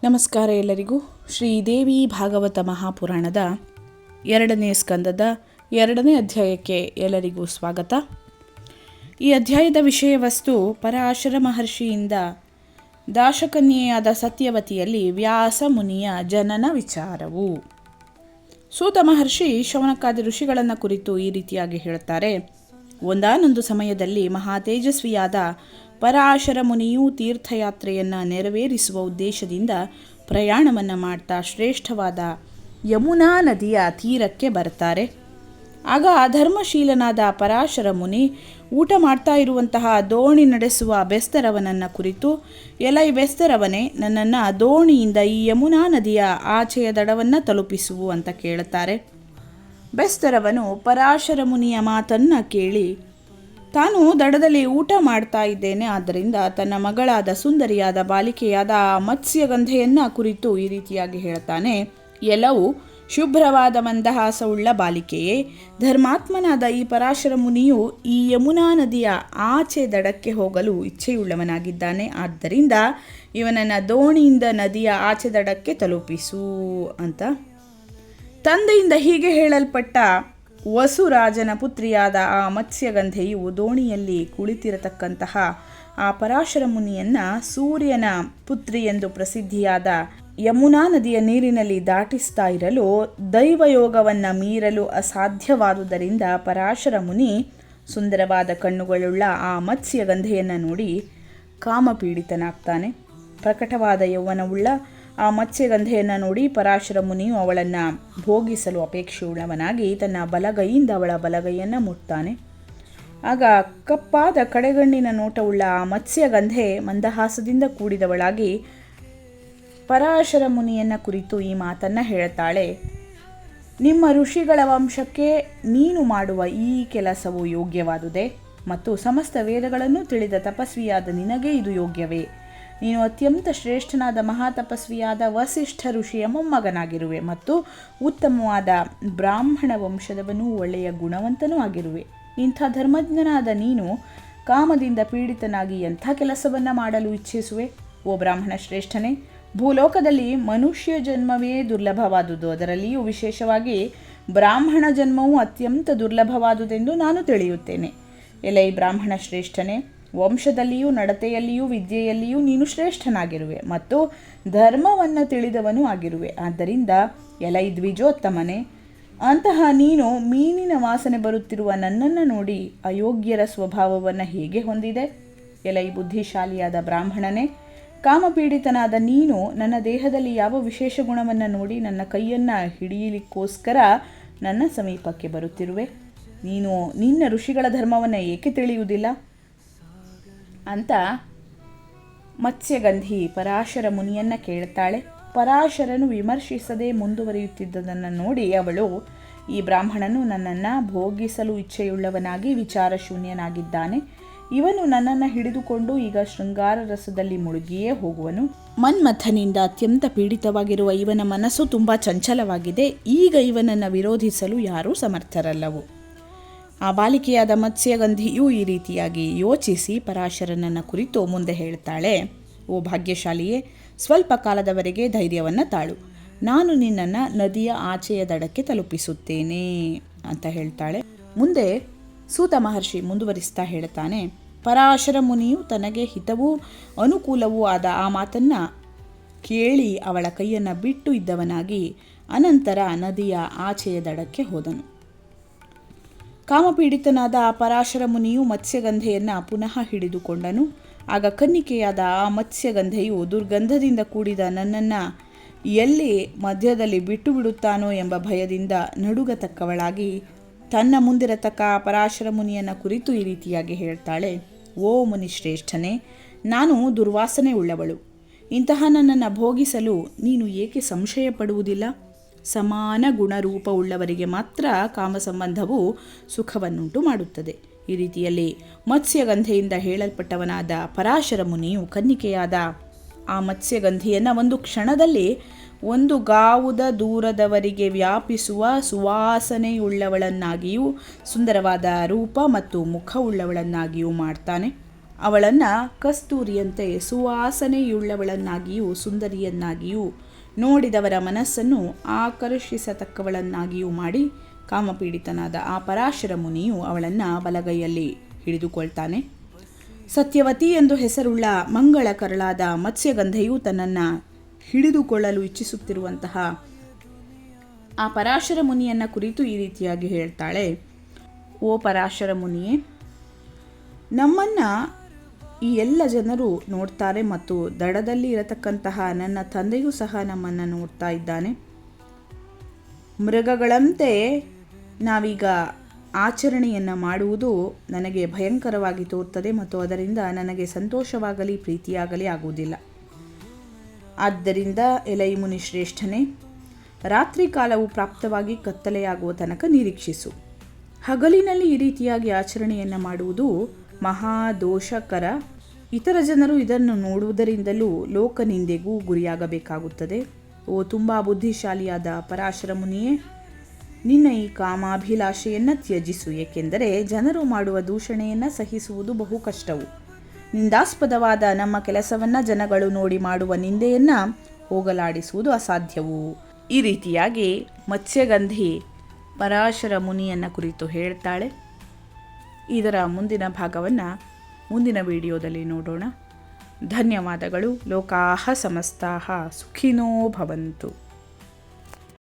ನಮಸ್ಕಾರ ಎಲ್ಲರಿಗೂ. ಶ್ರೀದೇವಿ ಭಾಗವತ ಮಹಾಪುರಾಣದ 2ನೇ ಸ್ಕಂದದ 2ನೇ ಅಧ್ಯಾಯಕ್ಕೆ ಎಲ್ಲರಿಗೂ ಸ್ವಾಗತ. ಈ ಅಧ್ಯಾಯದ ವಿಷಯ ವಸ್ತು ಪರಾಶರ ಮಹರ್ಷಿಯಿಂದ ದಾಶಕನ್ಯೆಯಾದ ಸತ್ಯವತಿಯಲ್ಲಿ ವ್ಯಾಸ ಮುನಿಯ ಜನನ ವಿಚಾರವು. ಸೂತ ಮಹರ್ಷಿ ಶೌನಕಾದಿ ಋಷಿಗಳನ್ನು ಕುರಿತು ಈ ರೀತಿಯಾಗಿ ಹೇಳುತ್ತಾರೆ. ಒಂದಾನೊಂದು ಸಮಯದಲ್ಲಿ ಮಹಾತೇಜಸ್ವಿಯಾದ ಪರಾಶರ ಮುನಿಯು ತೀರ್ಥಯಾತ್ರೆಯನ್ನು ನೆರವೇರಿಸುವ ಉದ್ದೇಶದಿಂದ ಪ್ರಯಾಣವನ್ನು ಮಾಡ್ತಾ ಶ್ರೇಷ್ಠವಾದ ಯಮುನಾ ನದಿಯ ತೀರಕ್ಕೆ ಬರ್ತಾರೆ. ಆಗ ಧರ್ಮಶೀಲನಾದ ಪರಾಶರ ಮುನಿ ಊಟ ಮಾಡ್ತಾ ಇರುವಂತಹ ದೋಣಿ ನಡೆಸುವ ಬೆಸ್ತರವನನ್ನು ಕುರಿತು, ಎಲೈ ಬೆಸ್ತರವನೇ, ನನ್ನನ್ನು ದೋಣಿಯಿಂದ ಈ ಯಮುನಾ ನದಿಯ ಆಚೆಯ ದಡವನ್ನು ತಲುಪಿಸುವು ಅಂತ ಕೇಳುತ್ತಾರೆ. ಬೆಸ್ತರವನು ಪರಾಶರ ಮುನಿಯ ಮಾತನ್ನು ಕೇಳಿ, ತಾನು ದಡದಲ್ಲಿ ಊಟ ಮಾಡ್ತಾ ಇದ್ದೇನೆ, ಆದ್ದರಿಂದ ತನ್ನ ಮಗಳಾದ ಸುಂದರಿಯಾದ ಬಾಲಿಕೆಯಾದ ಮತ್ಸ್ಯಗಂಧೆಯನ್ನು ಕುರಿತು ಈ ರೀತಿಯಾಗಿ ಹೇಳ್ತಾನೆ. ಎಲ್ಲವೂ ಶುಭ್ರವಾದ ಮಂದಹಾಸವುಳ್ಳ ಬಾಲಿಕೆಯೇ, ಧರ್ಮಾತ್ಮನಾದ ಈ ಪರಾಶರ ಮುನಿಯು ಈ ಯಮುನಾ ನದಿಯ ಆಚೆ ದಡಕ್ಕೆ ಹೋಗಲು ಇಚ್ಛೆಯುಳ್ಳವನಾಗಿದ್ದಾನೆ. ಆದ್ದರಿಂದ ಇವನನ್ನು ದೋಣಿಯಿಂದ ನದಿಯ ಆಚೆ ದಡಕ್ಕೆ ತಲುಪಿಸು ಅಂತ ತಂದೆಯಿಂದ ಹೀಗೆ ಹೇಳಲ್ಪಟ್ಟ ವಸುರಾಜನ ಪುತ್ರಿಯಾದ ಆ ಮತ್ಸ್ಯಗಂಧೆಯು ದೋಣಿಯಲ್ಲಿ ಕುಳಿತಿರತಕ್ಕಂತಹ ಆ ಪರಾಶರ ಮುನಿಯನ್ನು ಸೂರ್ಯನ ಪುತ್ರಿ ಎಂದು ಪ್ರಸಿದ್ಧಿಯಾದ ಯಮುನಾ ನದಿಯ ನೀರಿನಲ್ಲಿ ದಾಟಿಸ್ತಾ ಇರಲು ದೈವಯೋಗವನ್ನು ಮೀರಲು ಅಸಾಧ್ಯವಾದುದರಿಂದ ಪರಾಶರ ಮುನಿ ಸುಂದರವಾದ ಕಣ್ಣುಗಳುಳ್ಳ ಆ ಮತ್ಸ್ಯಗಂಧೆಯನ್ನು ನೋಡಿ ಕಾಮಪೀಡಿತನಾಗ್ತಾನೆ. ಪ್ರಕಟವಾದ ಯೌವನವುಳ್ಳ ಆ ಮತ್ಸ್ಯಗಂಧೆಯನ್ನು ನೋಡಿ ಪರಾಶರ ಮುನಿಯು ಅವಳನ್ನು ಭೋಗಿಸಲು ಅಪೇಕ್ಷೆಯುಳ್ಳವನಾಗಿ ತನ್ನ ಬಲಗೈಯಿಂದ ಅವಳ ಬಲಗೈಯನ್ನು ಮುಟ್ತಾನೆ. ಆಗ ಕಪ್ಪಾದ ಕಡೆಗಣ್ಣಿನ ನೋಟವುಳ್ಳ ಆ ಮತ್ಸ್ಯಗಂಧೆ ಮಂದಹಾಸದಿಂದ ಕೂಡಿದವಳಾಗಿ ಪರಾಶರ ಮುನಿಯನ್ನು ಕುರಿತು ಈ ಮಾತನ್ನು ಹೇಳ್ತಾಳೆ. ನಿಮ್ಮ ಋಷಿಗಳ ವಂಶಕ್ಕೆ ನೀನು ಮಾಡುವ ಈ ಕೆಲಸವು ಯೋಗ್ಯವಾದುದೇ ಮತ್ತು ಸಮಸ್ತ ವೇದಗಳನ್ನು ತಿಳಿದ ತಪಸ್ವಿಯಾದ ನಿನಗೆ ಇದು ಯೋಗ್ಯವೇ. ನೀನು ಅತ್ಯಂತ ಶ್ರೇಷ್ಠನಾದ ಮಹಾತಪಸ್ವಿಯಾದ ವಸಿಷ್ಠ ಋಷಿಯ ಮೊಮ್ಮಗನಾಗಿರುವೆ ಮತ್ತು ಉತ್ತಮವಾದ ಬ್ರಾಹ್ಮಣ ವಂಶದವನೂ ಒಳ್ಳೆಯ ಗುಣವಂತನೂ ಆಗಿರುವೆ. ಇಂಥ ಧರ್ಮಜ್ಞನಾದ ನೀನು ಕಾಮದಿಂದ ಪೀಡಿತನಾಗಿ ಎಂಥ ಕೆಲಸವನ್ನು ಮಾಡಲು ಇಚ್ಛಿಸುವೆ? ಓ ಬ್ರಾಹ್ಮಣ ಶ್ರೇಷ್ಠನೇ, ಭೂಲೋಕದಲ್ಲಿ ಮನುಷ್ಯ ಜನ್ಮವೇ ದುರ್ಲಭವಾದುದು, ಅದರಲ್ಲಿಯೂ ವಿಶೇಷವಾಗಿ ಬ್ರಾಹ್ಮಣ ಜನ್ಮವು ಅತ್ಯಂತ ದುರ್ಲಭವಾದುದೆಂದು ನಾನು ತಿಳಿಯುತ್ತೇನೆ. ಎಲೈ ಬ್ರಾಹ್ಮಣ ಶ್ರೇಷ್ಠನೇ, ವಂಶದಲ್ಲಿಯೂ ನಡತೆಯಲ್ಲಿಯೂ ವಿದ್ಯೆಯಲ್ಲಿಯೂ ನೀನು ಶ್ರೇಷ್ಠನಾಗಿರುವೆ ಮತ್ತು ಧರ್ಮವನ್ನು ತಿಳಿದವನೂ ಆಗಿರುವೆ. ಆದ್ದರಿಂದ ಎಲೈ ದ್ವಿಜೋತ್ತಮನೇ, ಅಂತಹ ನೀನು ಮೀನಿನ ವಾಸನೆ ಬರುತ್ತಿರುವ ನನ್ನನ್ನು ನೋಡಿ ಅಯೋಗ್ಯರ ಸ್ವಭಾವವನ್ನು ಹೇಗೆ ಹೊಂದಿದೆ? ಎಲೈ ಬುದ್ಧಿಶಾಲಿಯಾದ ಬ್ರಾಹ್ಮಣನೇ, ಕಾಮಪೀಡಿತನಾದ ನೀನು ನನ್ನ ದೇಹದಲ್ಲಿ ಯಾವ ವಿಶೇಷ ಗುಣವನ್ನು ನೋಡಿ ನನ್ನ ಕೈಯನ್ನು ಹಿಡಿಯಲಿಕ್ಕೋಸ್ಕರ ನನ್ನ ಸಮೀಪಕ್ಕೆ ಬರುತ್ತಿರುವೆ? ನೀನು ನಿನ್ನ ಋಷಿಗಳ ಧರ್ಮವನ್ನು ಏಕೆ ತಿಳಿಯುವುದಿಲ್ಲ ಅಂತ ಮತ್ಸ್ಯಗಂಧಿ ಪರಾಶರ ಮುನಿಯನ್ನು ಕೇಳುತ್ತಾಳೆ. ಪರಾಶರನು ವಿಮರ್ಶಿಸದೆ ಮುಂದುವರಿಯುತ್ತಿದ್ದುದನ್ನು ನೋಡಿ ಅವಳು, ಈ ಬ್ರಾಹ್ಮಣನು ನನ್ನನ್ನು ಭೋಗಿಸಲು ಇಚ್ಛೆಯುಳ್ಳವನಾಗಿ ವಿಚಾರಶೂನ್ಯನಾಗಿದ್ದಾನೆ. ಇವನು ನನ್ನನ್ನು ಹಿಡಿದುಕೊಂಡು ಈಗ ಶೃಂಗಾರ ರಸದಲ್ಲಿ ಮುಳುಗಿಯೇ ಹೋಗುವನು. ಮನ್ಮಥನಿಂದ ಅತ್ಯಂತ ಪೀಡಿತವಾಗಿರುವ ಇವನ ಮನಸ್ಸು ತುಂಬ ಚಂಚಲವಾಗಿದೆ. ಈಗ ಇವನನ್ನು ವಿರೋಧಿಸಲು ಯಾರೂ ಸಮರ್ಥರಲ್ಲವು. ಆ ಬಾಲಿಕೆಯಾದ ಮತ್ಸ್ಯಗಂಧಿಯೂ ಈ ರೀತಿಯಾಗಿ ಯೋಚಿಸಿ ಪರಾಶರನನ್ನು ಕುರಿತು ಮುಂದೆ ಹೇಳ್ತಾಳೆ. ಓ ಭಾಗ್ಯಶಾಲಿಯೇ, ಸ್ವಲ್ಪ ಕಾಲದವರೆಗೆ ಧೈರ್ಯವನ್ನು ತಾಳು. ನಾನು ನಿನ್ನನ್ನು ನದಿಯ ಆಚೆಯ ದಡಕ್ಕೆ ತಲುಪಿಸುತ್ತೇನೆ ಅಂತ ಹೇಳ್ತಾಳೆ. ಮುಂದೆ ಸೂತ ಮಹರ್ಷಿ ಮುಂದುವರಿಸ್ತಾ ಹೇಳ್ತಾನೆ. ಪರಾಶರ ಮುನಿಯು ತನಗೆ ಹಿತವೂ ಅನುಕೂಲವೂ ಆದ ಆ ಮಾತನ್ನು ಕೇಳಿ ಅವಳ ಕೈಯನ್ನು ಬಿಟ್ಟು ಇದ್ದವನಾಗಿ ಅನಂತರ ನದಿಯ ಆಚೆಯ ದಡಕ್ಕೆ ಹೋದನು. ಕಾಮಪೀಡಿತನಾದ ಆ ಪರಾಶರ ಮುನಿಯು ಮತ್ಸ್ಯಗಂಧೆಯನ್ನು ಪುನಃ ಹಿಡಿದುಕೊಂಡನು. ಆಗ ಕನ್ನಿಕೆಯಾದ ಆ ಮತ್ಸ್ಯಗಂಧೆಯು ದುರ್ಗಂಧದಿಂದ ಕೂಡಿದ ನನ್ನನ್ನು ಎಲ್ಲಿ ಮಧ್ಯದಲ್ಲಿ ಬಿಟ್ಟು ಬಿಡುತ್ತಾನೋ ಎಂಬ ಭಯದಿಂದ ನಡುಗತಕ್ಕವಳಾಗಿ ತನ್ನ ಮುಂದಿರತಕ್ಕ ಪರಾಶರ ಮುನಿಯನ್ನು ಕುರಿತು ಈ ರೀತಿಯಾಗಿ ಹೇಳ್ತಾಳೆ. ಓ ಮುನಿಶ್ರೇಷ್ಠನೇ, ನಾನು ದುರ್ವಾಸನೆ ಉಳ್ಳವಳು. ಇಂತಹ ನನ್ನನ್ನು ಭೋಗಿಸಲು ನೀನು ಏಕೆ ಸಂಶಯ ಪಡುವುದಿಲ್ಲ? ಸಮಾನ ಗುಣರೂಪವುಳ್ಳವರಿಗೆ ಮಾತ್ರ ಕಾಮ ಸಂಬಂಧವು ಸುಖವನ್ನುಂಟು ಮಾಡುತ್ತದೆ. ಈ ರೀತಿಯಲ್ಲಿ ಮತ್ಸ್ಯಗಂಧೆಯಿಂದ ಹೇಳಲ್ಪಟ್ಟವನಾದ ಪರಾಶರ ಮುನಿಯು ಕನ್ನಿಕೆಯಾದ ಆ ಮತ್ಸ್ಯಗಂಧಿಯನ್ನು ಒಂದು ಕ್ಷಣದಲ್ಲಿ ಒಂದು ಗಾವುದ ದೂರದವರಿಗೆ ವ್ಯಾಪಿಸುವ ಸುವಾಸನೆಯುಳ್ಳವಳನ್ನಾಗಿಯೂ ಸುಂದರವಾದ ರೂಪ ಮತ್ತು ಮುಖವುಳ್ಳವಳನ್ನಾಗಿಯೂ ಮಾಡ್ತಾನೆ. ಅವಳನ್ನು ಕಸ್ತೂರಿಯಂತೆ ಸುವಾಸನೆಯುಳ್ಳವಳನ್ನಾಗಿಯೂ ಸುಂದರಿಯನ್ನಾಗಿಯೂ ನೋಡಿದವರ ಮನಸ್ಸನ್ನು ಆಕರ್ಷಿಸತಕ್ಕವಳನ್ನಾಗಿಯೂ ಮಾಡಿ ಕಾಮಪೀಡಿತನಾದ ಆ ಪರಾಶರ ಮುನಿಯು ಅವಳನ್ನು ಬಲಗೈಯಲ್ಲಿ ಹಿಡಿದುಕೊಳ್ತಾನೆ. ಸತ್ಯವತಿ ಎಂದು ಹೆಸರುಳ್ಳ ಮಂಗಳ ಕರಳಾದ ಮತ್ಸ್ಯಗಂಧೆಯು ತನ್ನನ್ನು ಹಿಡಿದುಕೊಳ್ಳಲು ಇಚ್ಛಿಸುತ್ತಿರುವಂತಹ ಆ ಪರಾಶರ ಮುನಿಯನ್ನು ಕುರಿತು ಈ ರೀತಿಯಾಗಿ ಹೇಳ್ತಾಳೆ. ಓ ಪರಾಶರ ಮುನಿಯೇ, ನಮ್ಮನ್ನು ಈ ಎಲ್ಲ ಜನರು ನೋಡ್ತಾರೆ ಮತ್ತು ದಡದಲ್ಲಿ ಇರತಕ್ಕಂತಹ ನನ್ನ ತಂದೆಯೂ ಸಹ ನಮ್ಮನ್ನು ನೋಡ್ತಾ ಇದ್ದಾನೆ. ಮೃಗಗಳಂತೆ ನಾವೀಗ ಆಚರಣೆಯನ್ನು ಮಾಡುವುದು ನನಗೆ ಭಯಂಕರವಾಗಿ ತೋರ್ತದೆ ಮತ್ತು ಅದರಿಂದ ನನಗೆ ಸಂತೋಷವಾಗಲಿ ಪ್ರೀತಿಯಾಗಲಿ ಆಗುವುದಿಲ್ಲ. ಆದ್ದರಿಂದ ಎಲೈ ಮುನಿ ಶ್ರೇಷ್ಠನೇ, ರಾತ್ರಿ ಕಾಲವು ಪ್ರಾಪ್ತವಾಗಿ ಕತ್ತಲೆಯಾಗುವ ತನಕ ನಿರೀಕ್ಷಿಸು. ಹಗಲಿನಲ್ಲಿ ಈ ರೀತಿಯಾಗಿ ಆಚರಣೆಯನ್ನು ಮಾಡುವುದು ಮಹಾದೋಷಕರ. ಇತರ ಜನರು ಇದನ್ನು ನೋಡುವುದರಿಂದಲೂ ಲೋಕನಿಂದೆಗೂ ಗುರಿಯಾಗಬೇಕಾಗುತ್ತದೆ. ಓ ತುಂಬ ಬುದ್ಧಿಶಾಲಿಯಾದ ಪರಾಶರ ಮುನಿಯೇ, ನಿನ್ನ ಈ ಕಾಮಾಭಿಲಾಷೆಯನ್ನು ತ್ಯಜಿಸು, ಏಕೆಂದರೆ ಜನರು ಮಾಡುವ ದೂಷಣೆಯನ್ನು ಸಹಿಸುವುದು ಬಹು ಕಷ್ಟವು. ನಿಂದಾಸ್ಪದವಾದ ನಮ್ಮ ಕೆಲಸವನ್ನು ಜನಗಳು ನೋಡಿ ಮಾಡುವ ನಿಂದೆಯನ್ನು ಹೋಗಲಾಡಿಸುವುದು ಅಸಾಧ್ಯವು. ಈ ರೀತಿಯಾಗಿ ಮತ್ಸ್ಯಗಂಧಿ ಪರಾಶರ ಮುನಿಯನ್ನು ಕುರಿತು ಹೇಳ್ತಾಳೆ. ಇದರ ಮುಂದಿನ ಭಾಗವನ್ನು ಮುಂದಿನ ವಿಡಿಯೋದಲ್ಲಿ ನೋಡೋಣ. ಧನ್ಯವಾದಗಳು. ಲೋಕಾಹ ಸಮಸ್ತಾಹ ಸುಖಿನೋ ಭವಂತು.